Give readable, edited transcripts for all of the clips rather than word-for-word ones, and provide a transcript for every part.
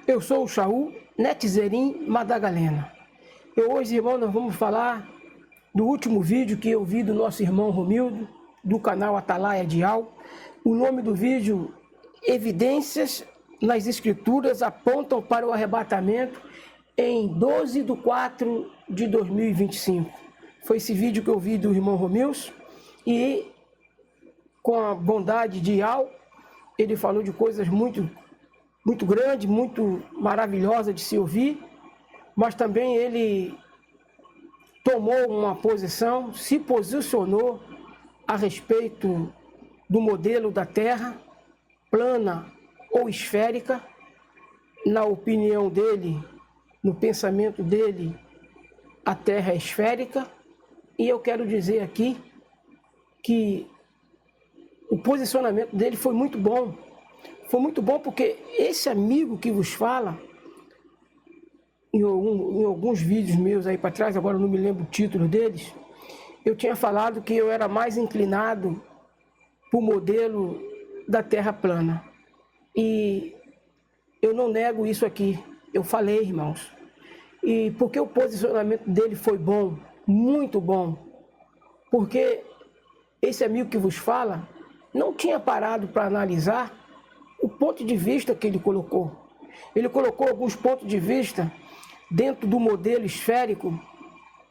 Eu sou o Shaul Netzerim Madagalena. E hoje, irmão, nós vamos falar do último vídeo que eu vi do nosso irmão Romildo, do canal Atalaia Dial. O nome do vídeo, Evidências nas Escrituras apontam para o arrebatamento em 12/4/2025. Foi esse vídeo que eu vi do irmão Romildo e, com a bondade de Dial, ele falou de coisas muito grande, muito maravilhosa de se ouvir, mas também ele tomou uma posição, se posicionou a respeito do modelo da Terra, plana ou esférica. Na opinião dele, no pensamento dele, a Terra é esférica, e eu quero dizer aqui que o posicionamento dele foi muito bom. Foi muito bom porque esse amigo que vos fala, em alguns vídeos meus aí para trás, agora eu não me lembro o título deles, eu tinha falado que eu era mais inclinado para o modelo da Terra plana. E eu não nego isso aqui, eu falei, irmãos. E porque o posicionamento dele foi bom, muito bom, porque esse amigo que vos fala não tinha parado para analisar o ponto de vista que ele colocou. Ele colocou alguns pontos de vista dentro do modelo esférico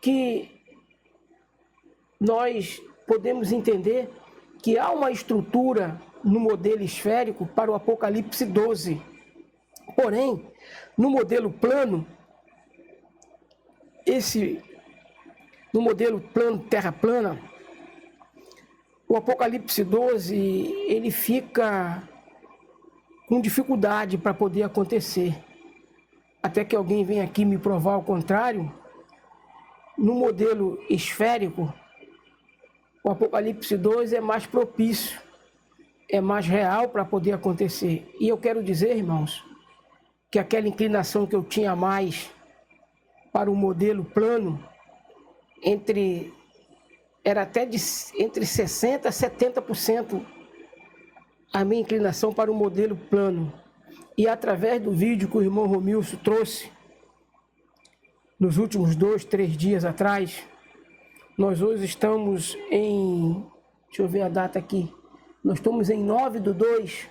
que nós podemos entender que há uma estrutura no modelo esférico para o Apocalipse 12. Porém, no modelo plano, no modelo plano, terra plana, o Apocalipse 12, ele fica com dificuldade para poder acontecer. Até que alguém venha aqui me provar o contrário. No modelo esférico, o Apocalipse 12 é mais propício, é mais real para poder acontecer. E eu quero dizer, irmãos, que aquela inclinação que eu tinha mais para o modelo plano, era até entre 60% a 70%, a minha inclinação para o modelo plano. E através do vídeo que o irmão Romildo trouxe, nos últimos 2, 3 dias atrás, nós hoje estamos em, deixa eu ver a data aqui, nós estamos em 9/2,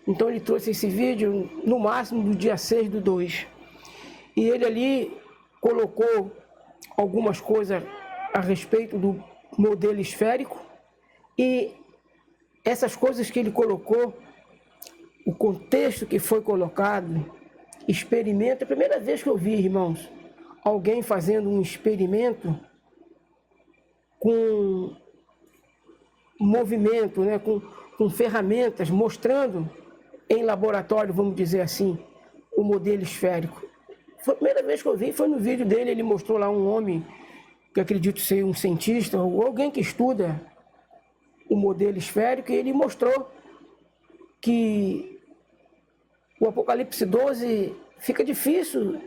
então ele trouxe esse vídeo no máximo do dia 6/2. E ele ali colocou algumas coisas a respeito do modelo esférico, e essas coisas que ele colocou, o contexto que foi colocado, experimento, é a primeira vez que eu vi, irmãos, alguém fazendo um experimento com movimento, né, com ferramentas, mostrando em laboratório, vamos dizer assim, o modelo esférico. Foi a primeira vez que eu vi, foi no vídeo dele, ele mostrou lá um homem, que acredito ser um cientista, ou alguém que estuda o modelo esférico, e ele mostrou que o Apocalipse 12 fica difícil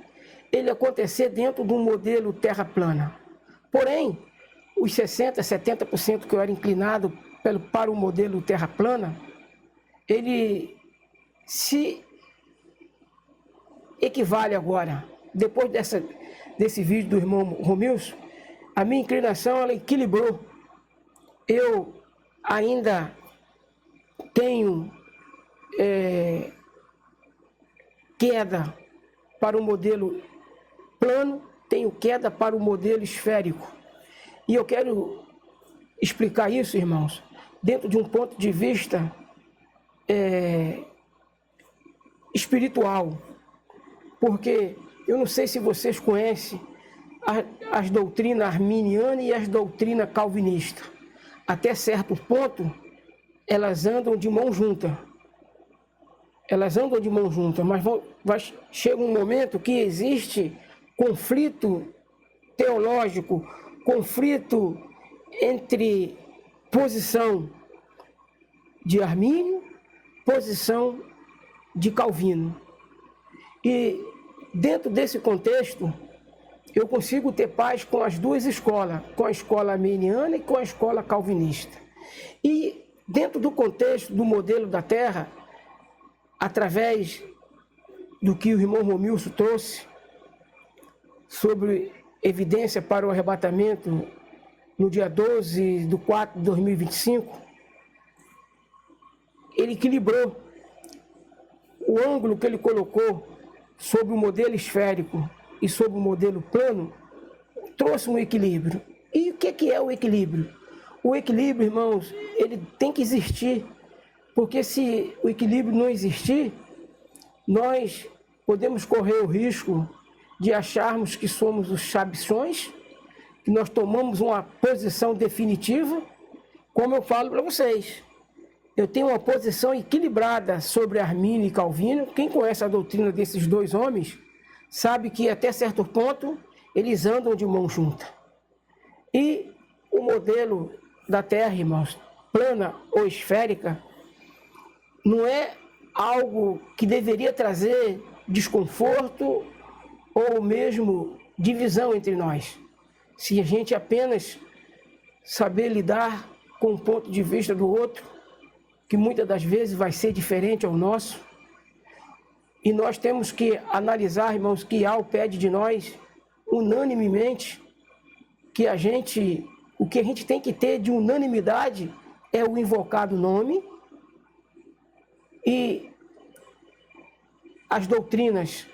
ele acontecer dentro de um modelo terra plana. Porém, os 60%, 70% que eu era inclinado para o modelo terra plana, ele se equivale agora. Depois desse vídeo do irmão Romildo, a minha inclinação ela equilibrou. Eu ainda tenho queda para o modelo plano, tenho queda para o modelo esférico. E eu quero explicar isso, irmãos, dentro de um ponto de vista espiritual. Porque eu não sei se vocês conhecem as doutrinas arminianas e as doutrinas calvinistas. Até certo ponto, elas andam de mão junta. Mas chega um momento que existe conflito teológico, conflito entre posição de Armínio, posição de Calvino. E dentro desse contexto, eu consigo ter paz com as duas escolas, com a escola arminiana e com a escola calvinista. E dentro do contexto do modelo da Terra, através do que o irmão Romilson trouxe sobre evidência para o arrebatamento no dia 12/4/2025, ele equilibrou o ângulo que ele colocou sobre o modelo esférico e sobre o modelo plano, trouxe um equilíbrio. E o que é o equilíbrio? O equilíbrio, irmãos, ele tem que existir, porque se o equilíbrio não existir, nós podemos correr o risco de acharmos que somos os chabições, que nós tomamos uma posição definitiva. Como eu falo para vocês, eu tenho uma posição equilibrada sobre Armínio e Calvino. Quem conhece a doutrina desses dois homens sabe que até certo ponto eles andam de mão junta. E o modelo da Terra, irmãos, plana ou esférica, não é algo que deveria trazer desconforto ou mesmo divisão entre nós. Se a gente apenas saber lidar com o ponto de vista do outro, que muitas das vezes vai ser diferente ao nosso, e nós temos que analisar, irmãos, que Al pede de nós unanimemente que o que a gente tem que ter de unanimidade é o invocado nome e as doutrinas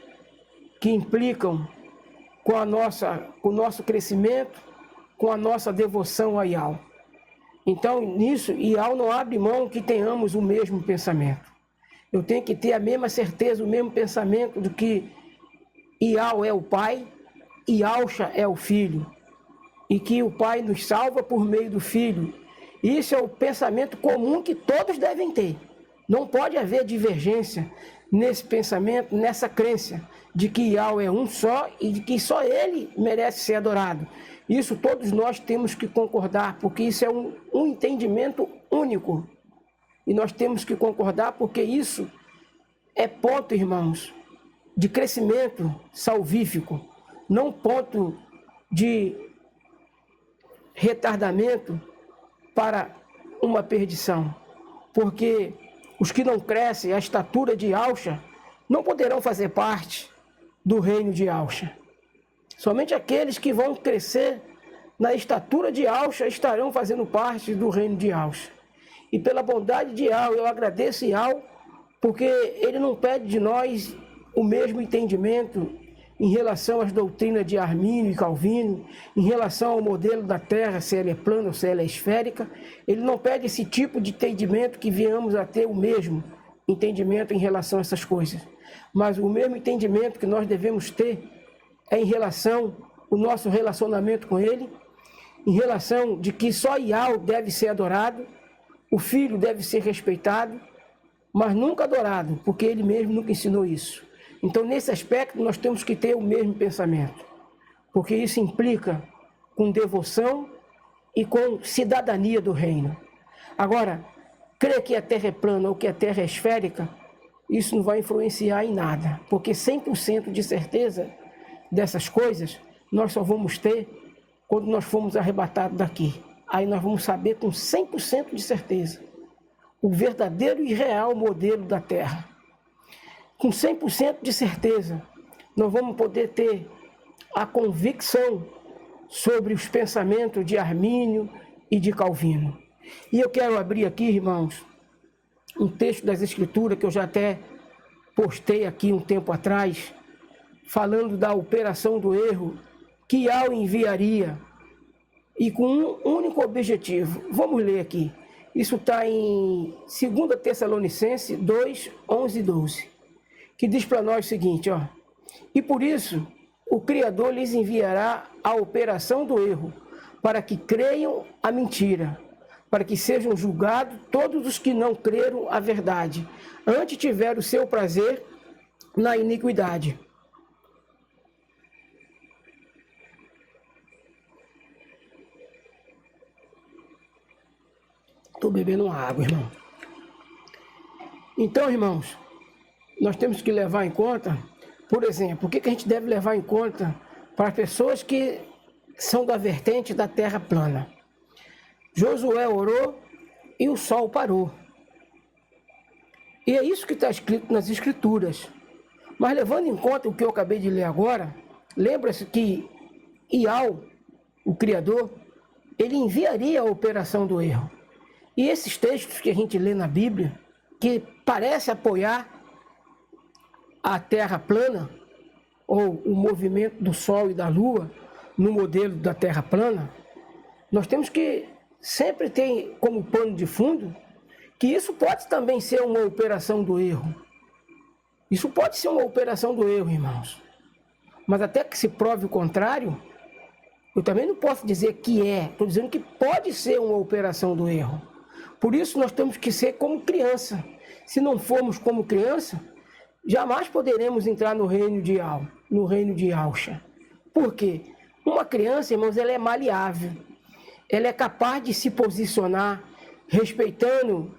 que implicam com o nosso crescimento, com a nossa devoção a Ial. Então, nisso, Ial não abre mão que tenhamos o mesmo pensamento. Eu tenho que ter a mesma certeza, o mesmo pensamento do que Ial é o Pai, Ialcha é o Filho, e que o Pai nos salva por meio do Filho. Isso é o pensamento comum que todos devem ter. Não pode haver divergência nesse pensamento, nessa crença de que Ial é um só e de que só ele merece ser adorado. Isso todos nós temos que concordar, porque isso é um entendimento único. E nós temos que concordar porque isso é ponto, irmãos, de crescimento salvífico, não ponto de retardamento para uma perdição. Porque os que não crescem à estatura de Alcha não poderão fazer parte do reino de Alcha. Somente aqueles que vão crescer na estatura de Alcha estarão fazendo parte do reino de Alcha. E pela bondade de Al, eu agradeço Al, porque ele não pede de nós o mesmo entendimento em relação às doutrinas de Armínio e Calvino, em relação ao modelo da Terra, se ela é plana ou se ela é esférica. Ele não pede esse tipo de entendimento que venhamos a ter o mesmo entendimento em relação a essas coisas. Mas o mesmo entendimento que nós devemos ter é em relação ao nosso relacionamento com ele, em relação de que só Ial deve ser adorado, o Filho deve ser respeitado, mas nunca adorado, porque ele mesmo nunca ensinou isso. Então, nesse aspecto, nós temos que ter o mesmo pensamento, porque isso implica com devoção e com cidadania do reino. Agora, crer que a Terra é plana ou que a Terra é esférica, isso não vai influenciar em nada, porque 100% de certeza dessas coisas nós só vamos ter quando nós formos arrebatados daqui. Aí nós vamos saber com 100% de certeza o verdadeiro e real modelo da Terra. Com 100% de certeza, nós vamos poder ter a convicção sobre os pensamentos de Armínio e de Calvino. E eu quero abrir aqui, irmãos, um texto das Escrituras que eu já até postei aqui um tempo atrás, falando da operação do erro que Ial enviaria e com um único objetivo. Vamos ler aqui. Isso está em 2 Tessalonicenses 2, 11 e 12, que diz para nós o seguinte, ó: e por isso o Criador lhes enviará a operação do erro, para que creiam a mentira, para que sejam julgados todos os que não creram a verdade, antes tiveram o seu prazer na iniquidade. Estou bebendo uma água, irmão. Então, irmãos, nós temos que levar em conta, por exemplo, o que a gente deve levar em conta para pessoas que são da vertente da terra plana. Josué orou e o sol parou. E é isso que está escrito nas Escrituras. Mas levando em conta o que eu acabei de ler agora, lembra-se que Ial, o Criador, ele enviaria a operação do erro. E esses textos que a gente lê na Bíblia, que parece apoiar a Terra plana, ou o movimento do Sol e da Lua no modelo da Terra plana, nós temos que sempre ter como pano de fundo que isso pode também ser uma operação do erro. Isso pode ser uma operação do erro, irmãos. Mas até que se prove o contrário, eu também não posso dizer que é. Estou dizendo que pode ser uma operação do erro. Por isso nós temos que ser como criança. Se não formos como criança, jamais poderemos entrar no reino de Ial, no reino de Yahshua. Por quê? Uma criança, irmãos, ela é maleável. Ela é capaz de se posicionar respeitando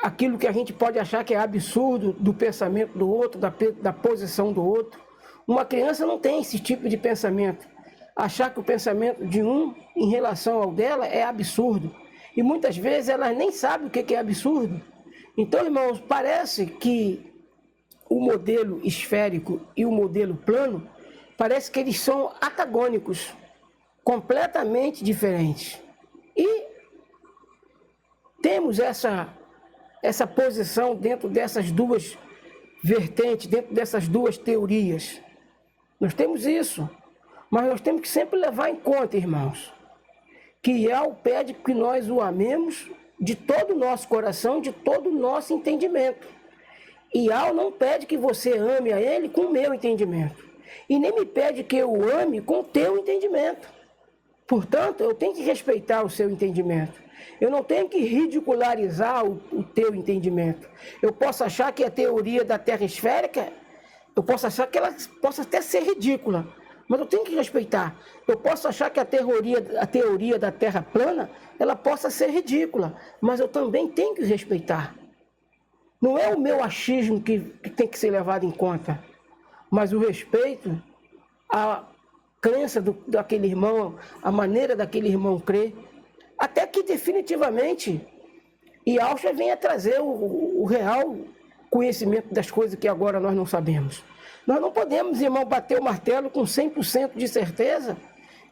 aquilo que a gente pode achar que é absurdo do pensamento do outro, da posição do outro. Uma criança não tem esse tipo de pensamento. Achar que o pensamento de um em relação ao dela é absurdo. E muitas vezes ela nem sabe o que é absurdo. Então, irmãos, parece que o modelo esférico e o modelo plano, parece que eles são antagônicos, completamente diferentes. E temos essa posição dentro dessas duas vertentes, dentro dessas duas teorias. Nós temos isso, mas nós temos que sempre levar em conta, irmãos, que Ial pede que nós o amemos de todo o nosso coração, de todo o nosso entendimento. Ial não pede que você ame a ele com o meu entendimento, e nem me pede que eu o ame com o teu entendimento. Portanto, eu tenho que respeitar o seu entendimento. Eu não tenho que ridicularizar o teu entendimento. Eu posso achar que a teoria da Terra esférica, eu posso achar que ela possa até ser ridícula, mas eu tenho que respeitar. Eu posso achar que a teoria da Terra plana, ela possa ser ridícula, mas eu também tenho que respeitar. Não é o meu achismo que tem que ser levado em conta, mas o respeito à crença daquele irmão, a maneira daquele irmão crer, até que definitivamente Yahshua venha trazer o real conhecimento das coisas que agora nós não sabemos. Nós não podemos, irmão, bater o martelo com 100% de certeza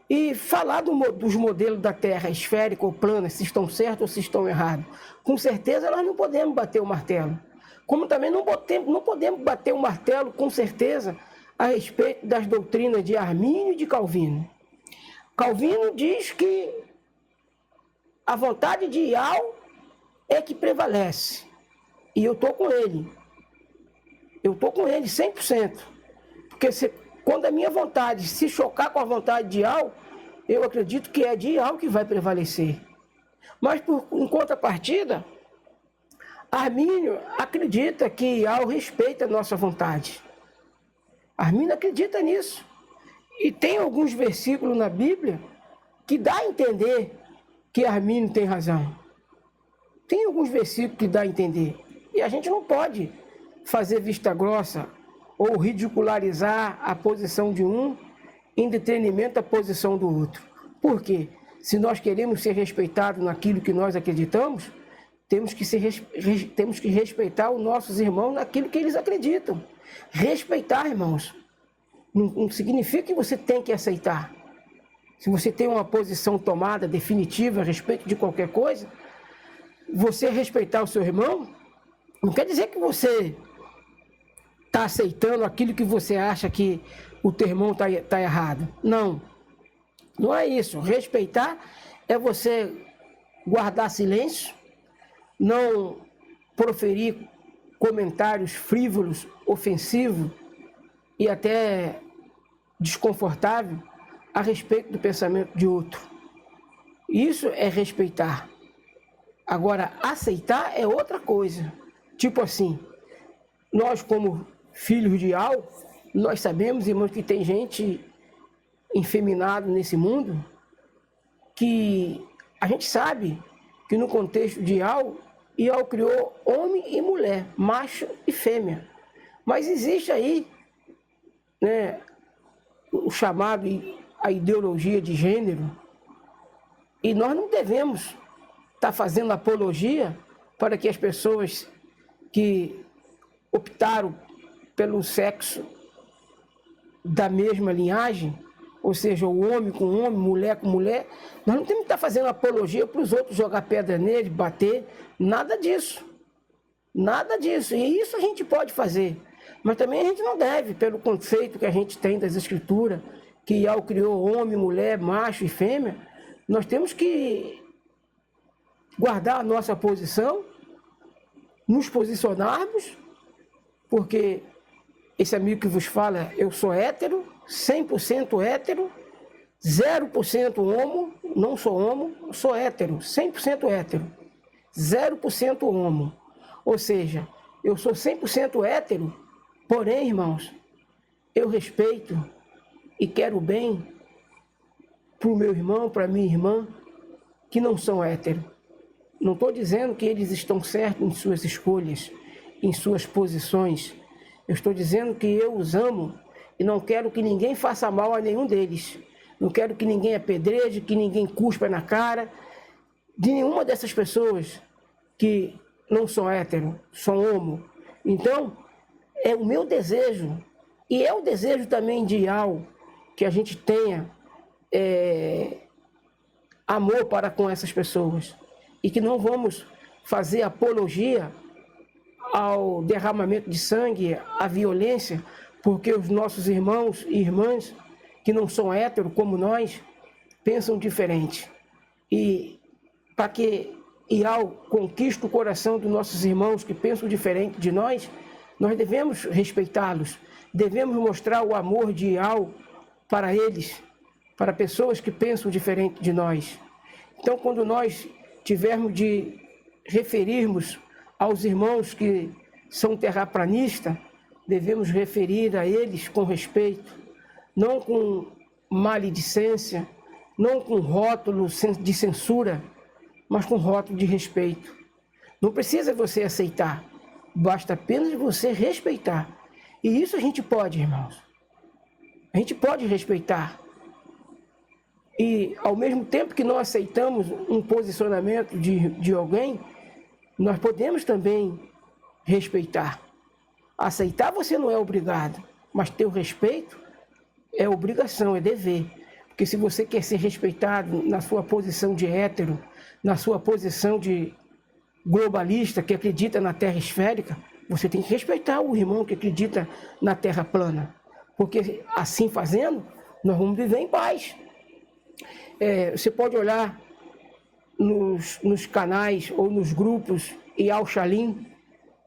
e falar dos modelos da Terra, esférica ou plana, se estão certos ou se estão errados. Com certeza nós não podemos bater o martelo. Como também não podemos bater o martelo com certeza a respeito das doutrinas de Armínio e de Calvino. Calvino diz que a vontade de Ial é que prevalece. E eu estou com ele. Eu estou com ele 100%. Porque quando a minha vontade se chocar com a vontade de Ial, eu acredito que é de Ial que vai prevalecer. Mas, em contrapartida, Armínio acredita que Ial respeita a nossa vontade. Armínio acredita nisso. E tem alguns versículos na Bíblia que dá a entender que Armínio tem razão. Tem alguns versículos que dá a entender. E a gente não pode fazer vista grossa ou ridicularizar a posição de um em detrimento da posição do outro. Por quê? Se nós queremos ser respeitados naquilo que nós acreditamos, temos que respeitar os nossos irmãos naquilo que eles acreditam. Respeitar, irmãos, não significa que você tem que aceitar. Se você tem uma posição tomada, definitiva, a respeito de qualquer coisa, você respeitar o seu irmão, não quer dizer que você está aceitando aquilo que você acha que o teu irmão está errado. Não, não é isso. Respeitar é você guardar silêncio, não proferir comentários frívolos, ofensivos e até desconfortáveis a respeito do pensamento de outro. Isso é respeitar. Agora, aceitar é outra coisa. Tipo assim, nós como filhos de Ial, nós sabemos, irmãos, que tem gente infeminada nesse mundo, que a gente sabe que no contexto de Ial criou homem e mulher, macho e fêmea. Mas existe aí, né, o chamado, a ideologia de gênero, e nós não devemos estar fazendo apologia para que as pessoas que optaram pelo sexo da mesma linhagem, ou seja, o homem com homem, mulher com mulher, nós não temos que estar fazendo apologia para os outros jogar pedra nele, bater, nada disso. Nada disso. E isso a gente pode fazer. Mas também a gente não deve, pelo conceito que a gente tem das Escrituras, que Yahweh criou homem, mulher, macho e fêmea, nós temos que guardar a nossa posição, nos posicionarmos, porque esse amigo que vos fala, eu sou hétero, 100% hétero, 0% homo, não sou homo, sou hétero, 100% hétero, 0% homo. Ou seja, eu sou 100% hétero, porém, irmãos, eu respeito e quero bem para o meu irmão, para a minha irmã, que não são héteros. Não estou dizendo que eles estão certos em suas escolhas, em suas posições. Eu estou dizendo que eu os amo e não quero que ninguém faça mal a nenhum deles. Não quero que ninguém apedreje, que ninguém cuspa na cara de nenhuma dessas pessoas que não são hétero, são homo. Então, é o meu desejo, e é o desejo também de Yahweh, que a gente tenha amor para com essas pessoas. E que não vamos fazer apologia ao derramamento de sangue, à violência, porque os nossos irmãos e irmãs que não são héteros como nós, pensam diferente. E para que Yahweh conquiste o coração dos nossos irmãos que pensam diferente de nós devemos respeitá-los, devemos mostrar o amor de Yahweh para eles, para pessoas que pensam diferente de nós. Então, quando nós tivermos de referirmos aos irmãos que são terraplanistas, devemos referir a eles com respeito, não com maledicência, não com rótulo de censura, mas com rótulo de respeito. Não precisa você aceitar, basta apenas você respeitar. E isso a gente pode, irmãos. A gente pode respeitar. E ao mesmo tempo que não aceitamos um posicionamento de alguém, nós podemos também respeitar. Aceitar você não é obrigado, mas ter o respeito é obrigação, é dever. Porque se você quer ser respeitado na sua posição de hétero, na sua posição de globalista que acredita na Terra esférica, você tem que respeitar o irmão que acredita na Terra plana. Porque assim fazendo, nós vamos viver em paz. Você pode olhar nos canais ou nos grupos Yahweh Shalim,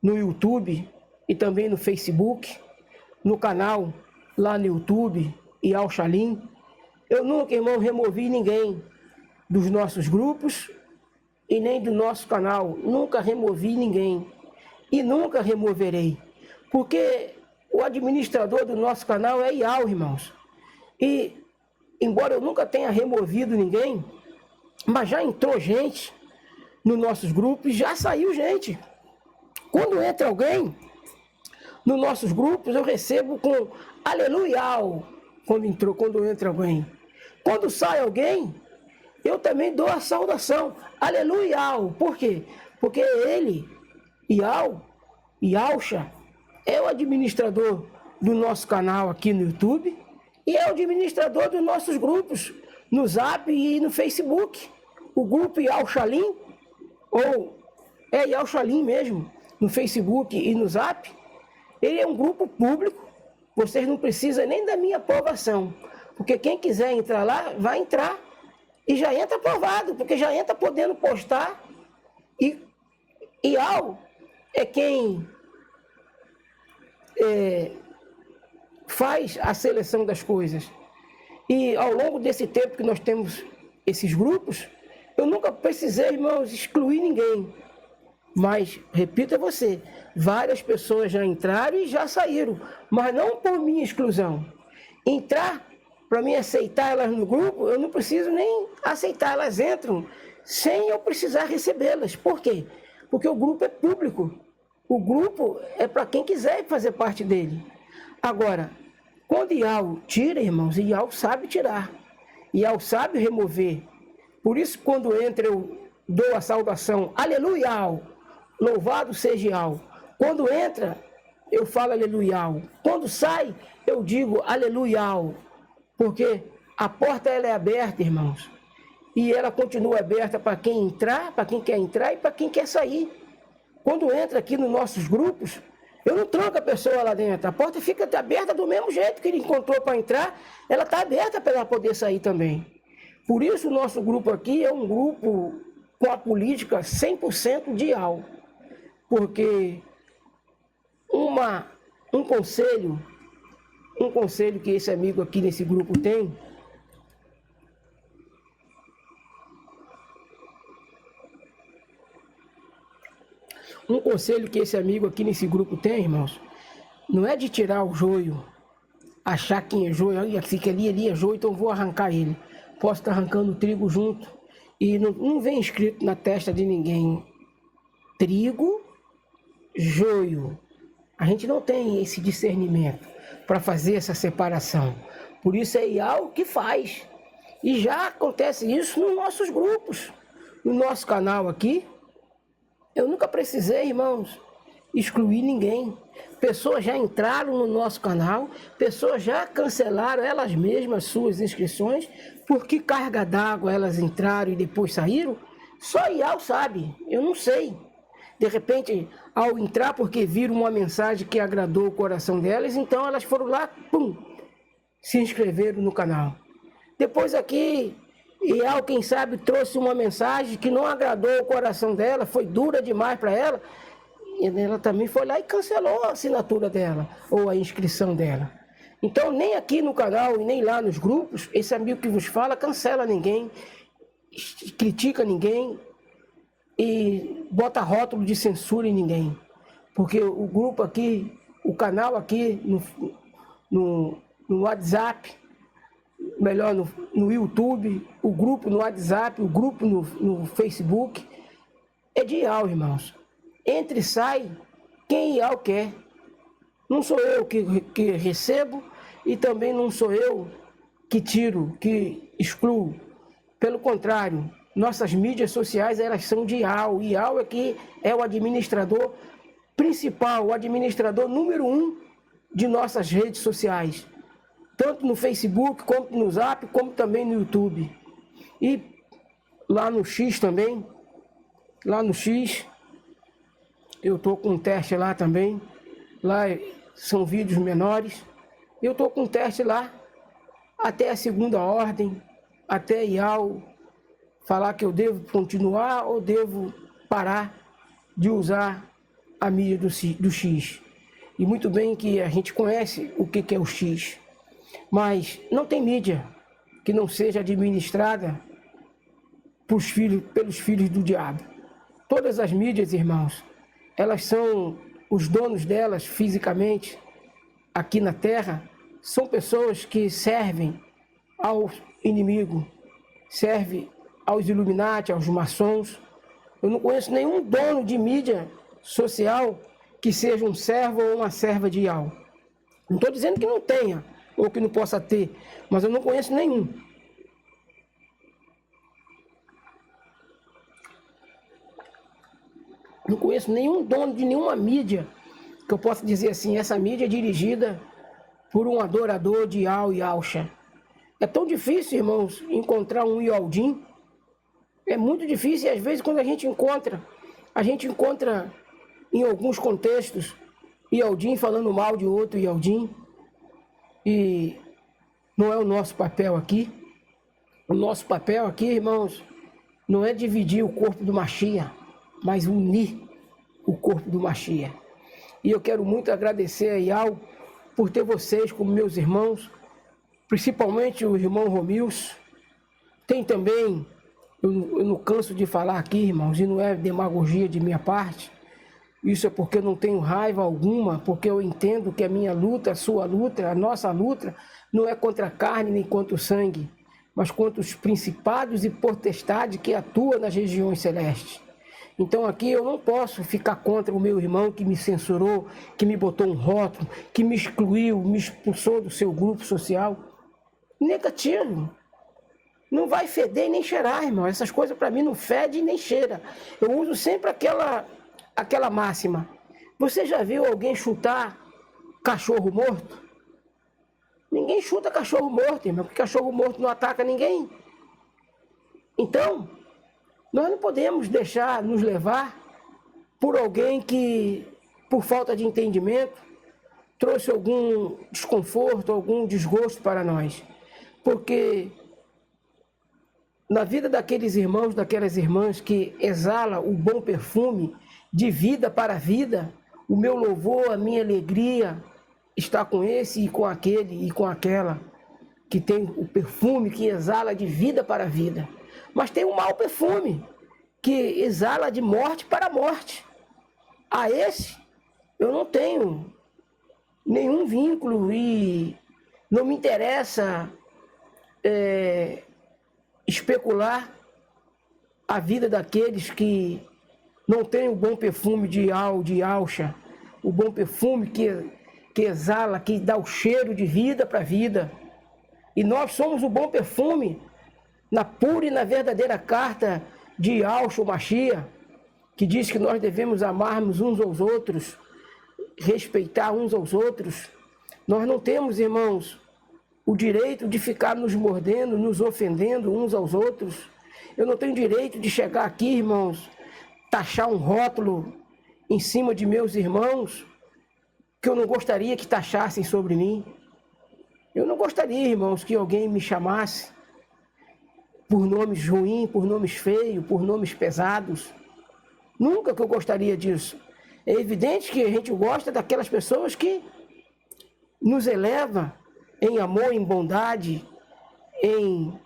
no YouTube e também no Facebook, no canal lá no YouTube Yahweh Shalim. Eu nunca, irmão, removi ninguém dos nossos grupos e nem do nosso canal. Nunca removi ninguém e nunca removerei. Porque o administrador do nosso canal é Yahweh, irmãos. E, embora eu nunca tenha removido ninguém, mas já entrou gente nos nossos grupos, já saiu gente. Quando entra alguém nos nossos grupos, eu recebo com aleluia quando entra alguém. Quando sai alguém, eu também dou a saudação, aleluia. Por quê? Porque ele, Yahusha, é o administrador do nosso canal aqui no YouTube e é o administrador dos nossos grupos no Zap e no Facebook. O grupo Yahweh Shalim, ou Yahweh Shalim mesmo, no Facebook e no Zap, ele é um grupo público, vocês não precisam nem da minha aprovação, porque quem quiser entrar lá, vai entrar e já entra aprovado, porque já entra podendo postar e Yahweh é quem faz a seleção das coisas. E ao longo desse tempo que nós temos esses grupos, eu nunca precisei, irmãos, excluir ninguém. Mas, repito a você, várias pessoas já entraram e já saíram, mas não por minha exclusão. Entrar, para mim aceitar elas no grupo, eu não preciso nem aceitar, elas entram sem eu precisar recebê-las. Por quê? Porque o grupo é público. O grupo é para quem quiser fazer parte dele. Agora, quando Yahweh tira, irmãos, Yahweh sabe tirar. Yahweh sabe remover. Por isso, quando entra, eu dou a saudação, aleluia, louvado seja Yahweh. Quando entra, eu falo aleluial. Quando sai, eu digo aleluial. Porque a porta ela é aberta, irmãos. E ela continua aberta para quem entrar, para quem quer entrar e para quem quer sair. Quando entra aqui nos nossos grupos, eu não tranco a pessoa lá dentro. A porta fica aberta do mesmo jeito que ele encontrou para entrar, ela está aberta para ela poder sair também. Por isso o nosso grupo aqui é um grupo com a política 100% dial. Porque um conselho que esse amigo aqui nesse grupo tem, irmãos, não é de tirar o joio, achar quem é joio, que ali é joio, então vou arrancar ele. Posso estar arrancando o trigo junto. E não vem escrito na testa de ninguém trigo, joio. A gente não tem esse discernimento para fazer essa separação. Por isso é IAL que faz. E já acontece isso nos nossos grupos. No nosso canal aqui, eu nunca precisei, irmãos, excluir ninguém. Pessoas já entraram no nosso canal, pessoas já cancelaram elas mesmas suas inscrições, por que carga d'água elas entraram e depois saíram? Só IAL sabe, eu não sei. De repente, ao entrar porque viram uma mensagem que agradou o coração delas, então elas foram lá, pum, se inscreveram no canal. Depois aqui, IAL, quem sabe, trouxe uma mensagem que não agradou o coração dela, foi dura demais para ela, e ela também foi lá e cancelou a assinatura dela, ou a inscrição dela. Então, nem aqui no canal e nem lá nos grupos, esse amigo que vos fala cancela ninguém, critica ninguém e bota rótulo de censura em ninguém. Porque o grupo aqui, o canal aqui no WhatsApp, melhor no YouTube, o grupo no WhatsApp, o grupo no Facebook, é de IAL, irmãos. Entra e sai quem IAL quer. Não sou eu que recebo e também não sou eu que tiro, que excluo. Pelo contrário, nossas mídias sociais elas são de IAL. IAL é o administrador principal, o administrador número 1 de nossas redes sociais. Tanto no Facebook, como no Zap, como também no YouTube. E lá no X também, lá no X, eu estou com um teste lá também. Lá são vídeos menores. Eu estou com um teste lá até a segunda ordem, até IAL falar que eu devo continuar ou devo parar de usar a mídia do X. E muito bem que a gente conhece o que é o X. Mas não tem mídia que não seja administrada pelos filhos do diabo. Todas as mídias, irmãos, elas são, os donos delas fisicamente, aqui na Terra, são pessoas que servem ao inimigo, servem aos Illuminati, aos maçons. Eu não conheço nenhum dono de mídia social que seja um servo ou uma serva de IAL. Não estou dizendo que não tenha, ou que não possa ter, mas eu não conheço nenhum. Não conheço nenhum dono de nenhuma mídia que eu possa dizer assim, essa mídia é dirigida por um adorador de IAL e Alcha. É tão difícil, irmãos, encontrar um Ialdim. É muito difícil e às vezes quando a gente encontra em alguns contextos Ialdim falando mal de outro Ialdim. E não é o nosso papel aqui. O nosso papel aqui, irmãos, não é dividir o corpo do Machia, mas unir o corpo do Machia. E eu quero muito agradecer a IAL por ter vocês como meus irmãos, principalmente o irmão Romilson. Tem também, eu não canso de falar aqui, irmãos, e não é demagogia de minha parte, isso é porque eu não tenho raiva alguma, porque eu entendo que a minha luta, a sua luta, a nossa luta, não é contra a carne nem contra o sangue, mas contra os principados e potestades que atuam nas regiões celestes. Então aqui eu não posso ficar contra o meu irmão que me censurou, que me botou um rótulo, que me excluiu, me expulsou do seu grupo social. Negativo. Não vai feder nem cheirar, irmão. Essas coisas para mim não fede nem cheira. Eu uso sempre aquela máxima. Você já viu alguém chutar cachorro morto? Ninguém chuta cachorro morto, irmão, porque cachorro morto não ataca ninguém. Então, nós não podemos deixar nos levar por alguém que, por falta de entendimento, trouxe algum desconforto, algum desgosto para nós. Porque na vida daqueles irmãos, daquelas irmãs que exala o bom perfume de vida para a vida, o meu louvor, a minha alegria está com esse e com aquele e com aquela que tem o perfume que exala de vida para a vida. Mas tem um mau perfume que exala de morte para a morte. A esse eu não tenho nenhum vínculo e não me interessa especular a vida daqueles que não têm o bom perfume de Alcha, o bom perfume que exala, que dá o cheiro de vida para a vida. E nós somos o bom perfume na pura e na verdadeira carta de Yahshua Mashiach, que diz que nós devemos amarmos uns aos outros, respeitar uns aos outros. Nós não temos, irmãos, o direito de ficar nos mordendo, nos ofendendo uns aos outros. Eu não tenho direito de chegar aqui, irmãos, taxar um rótulo em cima de meus irmãos que eu não gostaria que taxassem sobre mim. Eu não gostaria, irmãos, que alguém me chamasse por nomes ruins, por nomes feios, por nomes pesados. Nunca que eu gostaria disso. É evidente que a gente gosta daquelas pessoas que nos elevam em amor, em bondade, em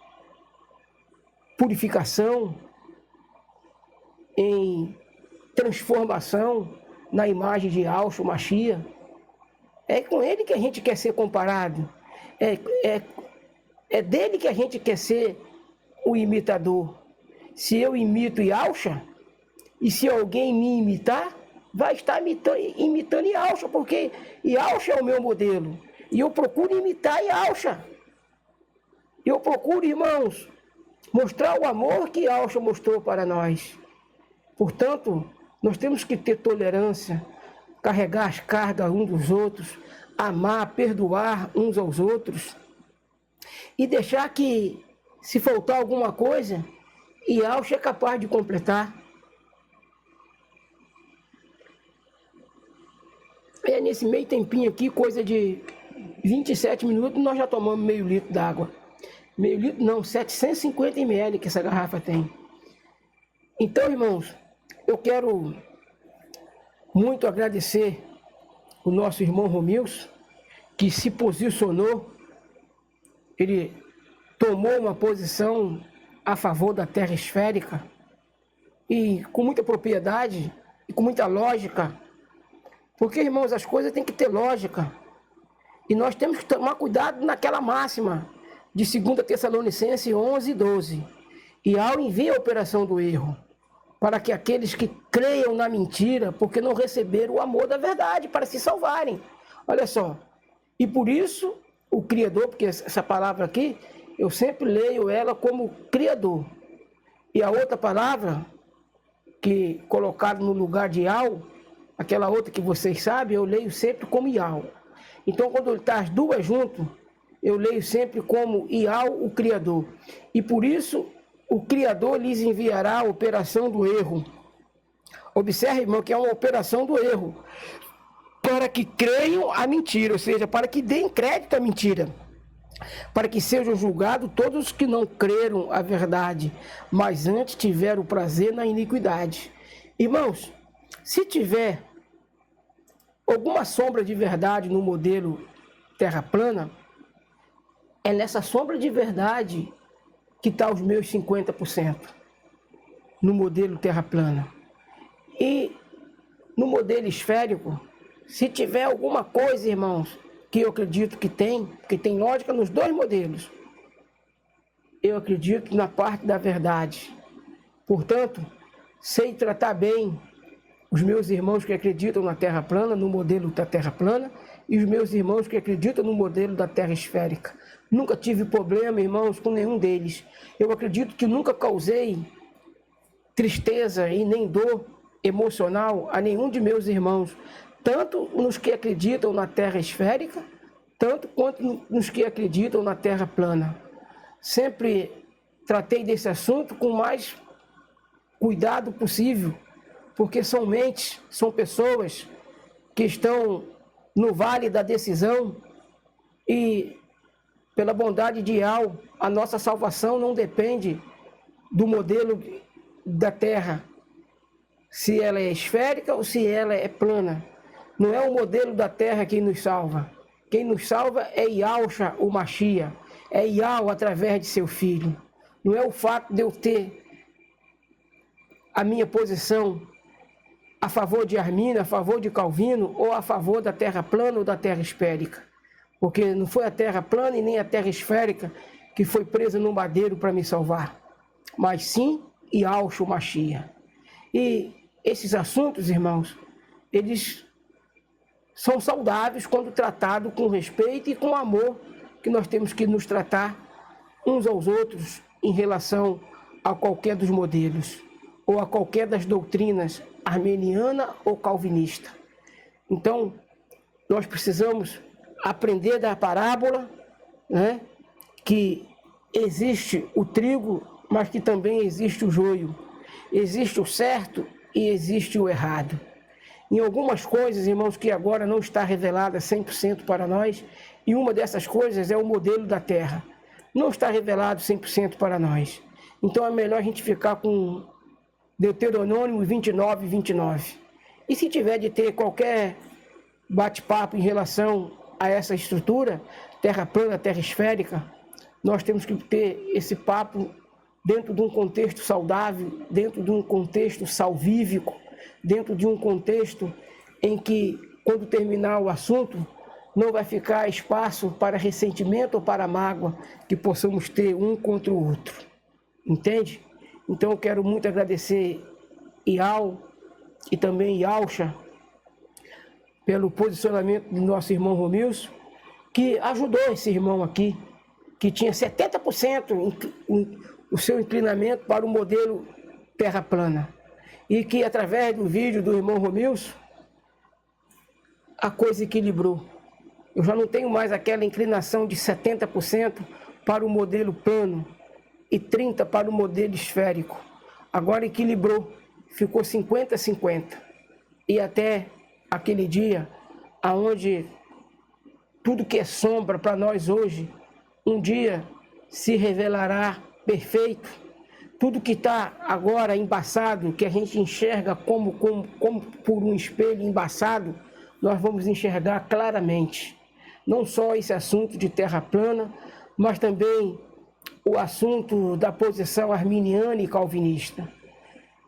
purificação, em transformação na imagem de Yahshua Mashiach. É com ele que a gente quer ser comparado. É dele que a gente quer ser o imitador. Se eu imito Yahshua, e se alguém me imitar, vai estar imitando Yahshua, porque Yahshua é o meu modelo. E eu procuro imitar Yahshua. Eu procuro, irmãos, mostrar o amor que Yahshua mostrou para nós. Portanto, nós temos que ter tolerância, carregar as cargas uns dos outros, amar, perdoar uns aos outros e deixar que, se faltar alguma coisa, Yahshua é capaz de completar. Nesse meio tempinho aqui, coisa de 27 minutos, nós já tomamos meio litro d'água. Meio litro não, 750 ml que essa garrafa tem. Então, irmãos, eu quero muito agradecer o nosso irmão Romilson, que se posicionou, ele tomou uma posição a favor da terra esférica, e com muita propriedade e com muita lógica, porque, irmãos, as coisas têm que ter lógica, e nós temos que tomar cuidado naquela máxima de 2 Tessalonicenses 11:12, e ao enviar a operação do erro, para que aqueles que creiam na mentira, porque não receberam o amor da verdade, para se salvarem. Olha só, e por isso o Criador, porque essa palavra aqui, eu sempre leio ela como Criador, e a outra palavra, que colocada no lugar de Al, aquela outra que vocês sabem, eu leio sempre como Ial. Então, quando está as duas juntas, eu leio sempre como Ial, o Criador. E por isso, o Criador lhes enviará a operação do erro. Observe, irmão, que é uma operação do erro. Para que creiam a mentira, ou seja, para que deem crédito à mentira. Para que sejam julgados todos os que não creram a verdade, mas antes tiveram prazer na iniquidade. Irmãos, se tiver alguma sombra de verdade no modelo terra plana, é nessa sombra de verdade que está os meus 50% no modelo terra plana. E no modelo esférico, se tiver alguma coisa, irmãos, que eu acredito que tem lógica nos dois modelos, eu acredito na parte da verdade. Portanto, sei tratar bem os meus irmãos que acreditam na terra plana, no modelo da terra plana, e os meus irmãos que acreditam no modelo da terra esférica. Nunca tive problema, irmãos, com nenhum deles. Eu acredito que nunca causei tristeza e nem dor emocional a nenhum de meus irmãos, tanto nos que acreditam na Terra esférica, tanto quanto nos que acreditam na Terra plana. Sempre tratei desse assunto com o mais cuidado possível, porque são mentes, são pessoas que estão no vale da decisão e, pela bondade de Yahweh, a nossa salvação não depende do modelo da Terra, se ela é esférica ou se ela é plana. Não é o modelo da Terra quem nos salva. Quem nos salva é Yahushua, o Mashiach, é Yahweh através de seu Filho. Não é o fato de eu ter a minha posição a favor de Armínio, a favor de Calvino, ou a favor da Terra plana ou da Terra esférica. Porque não foi a Terra plana e nem a Terra esférica que foi presa no madeiro para me salvar, mas sim Yahushua, o Mashiach. E esses assuntos, irmãos, eles são saudáveis quando tratados com respeito e com amor, que nós temos que nos tratar uns aos outros em relação a qualquer dos modelos, ou a qualquer das doutrinas armeniana ou calvinista. Então, nós precisamos aprender da parábola, né, que existe o trigo, mas que também existe o joio. Existe o certo e existe o errado. Em algumas coisas, irmãos, que agora não está revelada 100% para nós, e uma dessas coisas é o modelo da terra. Não está revelado 100% para nós. Então é melhor a gente ficar com Deuteronômio 29, 29. E se tiver de ter qualquer bate-papo em relação a essa estrutura, terra plana, terra esférica, nós temos que ter esse papo dentro de um contexto saudável, dentro de um contexto salvífico, dentro de um contexto em que, quando terminar o assunto, não vai ficar espaço para ressentimento ou para mágoa que possamos ter um contra o outro. Entende? Então eu quero muito agradecer Ial e também Yahushua pelo posicionamento do nosso irmão Romilson, que ajudou esse irmão aqui, que tinha 70% o seu inclinamento para o modelo terra plana. E que, através do vídeo do irmão Romilson, a coisa equilibrou. Eu já não tenho mais aquela inclinação de 70% para o modelo plano e 30% para o modelo esférico. Agora equilibrou, ficou 50-50. E até aquele dia, onde tudo que é sombra para nós hoje, um dia se revelará perfeito. Tudo que está agora embaçado, que a gente enxerga como por um espelho embaçado, nós vamos enxergar claramente. Não só esse assunto de terra plana, mas também o assunto da posição arminiana e calvinista.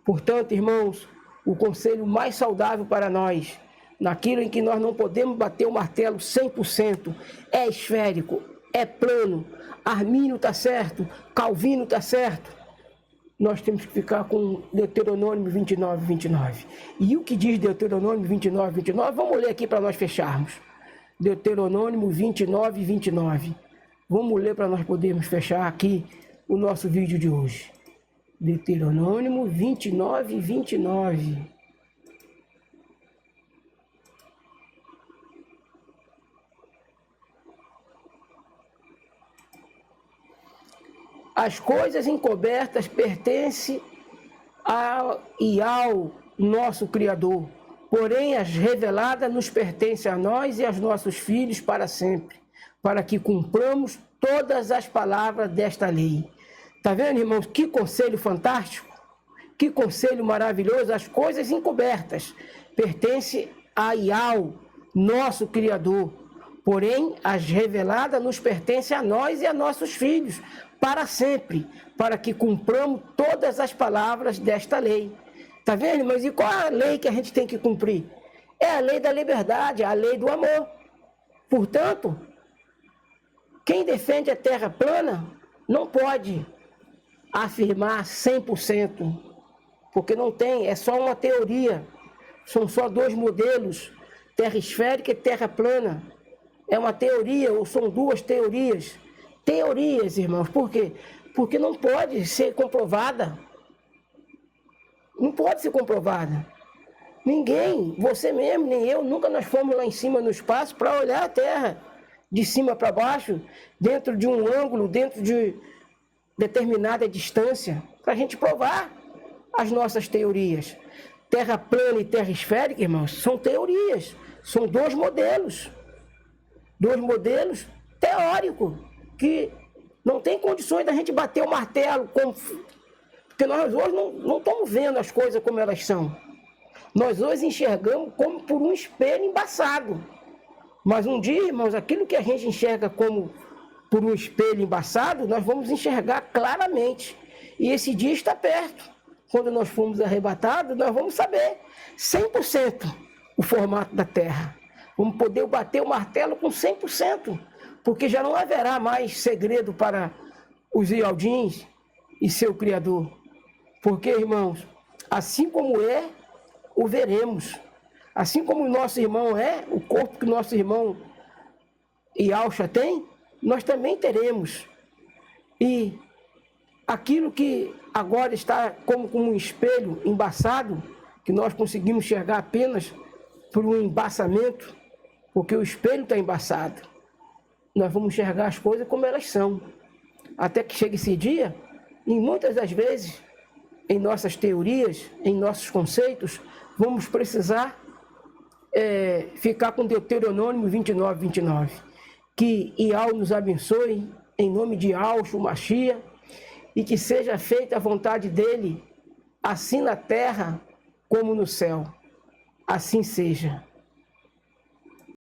Portanto, irmãos, o conselho mais saudável para nós, naquilo em que nós não podemos bater o martelo 100%, é esférico, é plano, Armínio está certo, Calvino está certo, nós temos que ficar com Deuteronômio 29, 29. E o que diz Deuteronômio 29, 29? Vamos ler aqui para nós fecharmos. Deuteronômio 29, 29. Vamos ler para nós podermos fechar aqui o nosso vídeo de hoje. Deuteronômio 29, 29. As coisas encobertas pertencem ao nosso Criador, porém as reveladas nos pertencem a nós e aos nossos filhos para sempre, para que cumpramos todas as palavras desta lei. Está vendo, irmãos? Que conselho fantástico, que conselho maravilhoso. As coisas encobertas pertencem a Yahweh, nosso Criador, porém as reveladas nos pertencem a nós e a nossos filhos para sempre, para que cumpramos todas as palavras desta lei. Está vendo, irmãos? E qual é a lei que a gente tem que cumprir? É a lei da liberdade, a lei do amor. Portanto, quem defende a terra plana não pode afirmar 100%, porque não tem, é só uma teoria. São só dois modelos, terra esférica e terra plana. É uma teoria, ou são duas teorias. Teorias, irmãos, por quê? Porque não pode ser comprovada. Não pode ser comprovada. Ninguém, você mesmo, nem eu, nunca nós fomos lá em cima no espaço para olhar a Terra de cima para baixo, dentro de um ângulo, dentro de determinada distância, para a gente provar as nossas teorias. Terra plana e terra esférica, irmãos, são teorias, são dois modelos teóricos, que não tem condições da gente bater o martelo, porque nós hoje não estamos vendo as coisas como elas são. Nós hoje enxergamos como por um espelho embaçado. Mas um dia, irmãos, aquilo que a gente enxerga como por um espelho embaçado, nós vamos enxergar claramente. E esse dia está perto. Quando nós formos arrebatados, nós vamos saber 100% o formato da Terra. Vamos poder bater o martelo com 100%, porque já não haverá mais segredo para os Ialdins e seu Criador. Porque, irmãos, assim como é, o veremos. Assim como o nosso irmão é, o corpo que o nosso irmão Ialcha tem, nós também teremos. E aquilo que agora está como um espelho embaçado, que nós conseguimos enxergar apenas por um embaçamento, porque o espelho está embaçado. Nós vamos enxergar as coisas como elas são. Até que chegue esse dia, e muitas das vezes, em nossas teorias, em nossos conceitos, vamos precisar ficar com Deuteronômio 29, 29. Que Ial nos abençoe, em nome de Yahshua Mashiach, e que seja feita a vontade dele, assim na terra como no céu. Assim seja.